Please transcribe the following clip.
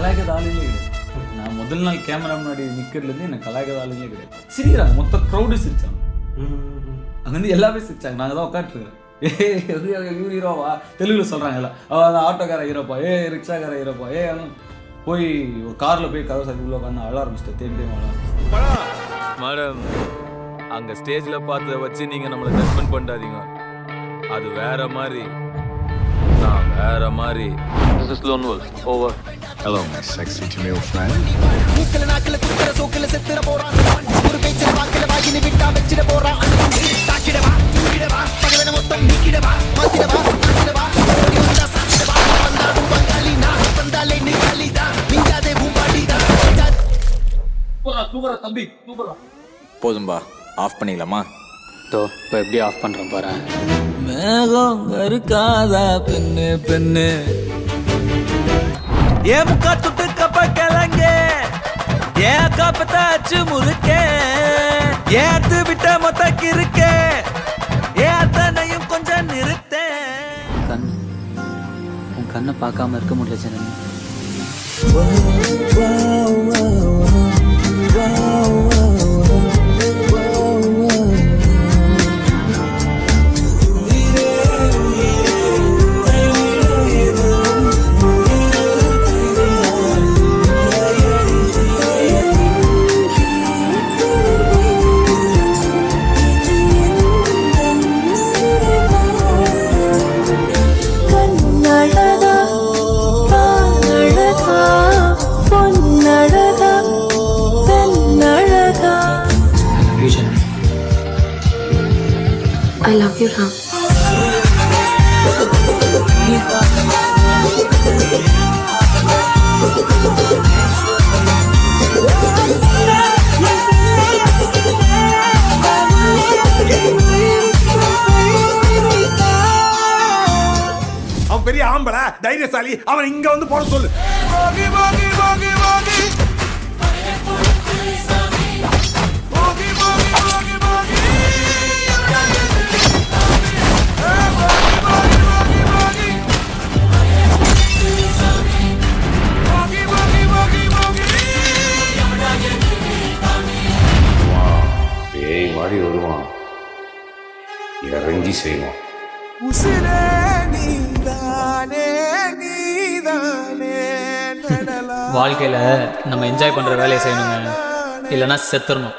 கலாய்க்காத ஆளுங்களே கிடையாது. நான் முதல் நாள் கேமரா முன்னாடி நிற்கிறதுலேருந்து எனக்கு கலாய்க்காத ஆளுங்களே கிடையாது. சிரிக்கிறாங்க, மொத்த க்ரௌடு சிரிச்சாங்க. அங்கே வந்து எல்லாமே சிரிச்சாங்க. நாங்கள் தான் உட்காந்துருக்கிறோம். இவர் ஹீரோவா தெலுங்குல சொல்கிறாங்கல்ல, அந்த ஆட்டோக்கார ஹீரோப்பா, ரிக்ஷாக்கார ஹீரோப்பா, போய் ஒரு காரில் போய் கதவை சாத்தி உள்ள உட்காந்து அழ ஆரம்பிச்சிட்டேன். தேடி மேடம், அங்க ஸ்டேஜ்ல பார்த்ததை வச்சு நீங்க நம்மளை ஜட்மெண்ட் பண்ணாதீங்க. அது வேற மாதிரி, நான் வேற மாதிரி. This is Lone Wolf. Over. Hello, my sexy Tamil friend. மூக்கல நாக்கல குக்கற சோக்கல செத்துற போறான். ஒரு பேச்சல வாக்கல வாயில விட்டா வெச்சிட போறான். தாக்கிடவா தூக்கிடவா பகவன மொத்தம் நீக்கிடவா மாத்திடவா மாத்திடவா ஓடி வந்தா சாத்திடவா வந்தாடும் பங்காளி நான் வந்தாலே நீ காலிதா மிஞ்சாதே பூம்பாடிதா தூக்குறா தம்பி தூக்குறா. போதும்பா, ஆஃப் பண்ணிடலாமா? இப்போ எப்படி ஆஃப் பண்ணுறேன் பாரு. மேகம் இருக்காதா பெண்ணு பெண்ணு ஏ முக்கா துட்டு கப்ப கிளங்க ஏ காப்பத்தாச்சு முறுக்கே ஏத்து விட்ட மொத்தக்கு இருக்கே ஏ அத்தனையும் கொஞ்சம் நிறுத்தே. உன் கண்ணை பார்க்காம இருக்க முடியல Janani. I love you, Ram. அவன் பெரிய ஆம்பளை, தைரியசாலி. அவன் இங்க வந்து போட சொல்லு. போகி போகி போகி போகி வாடி வருவான், இறங்கி செய்வான். வாழ்க்கையில் நம்ம என்ஜாய் பண்ணுற வேலையை செய்யணுங்க, இல்லைன்னா செத்துடணும்.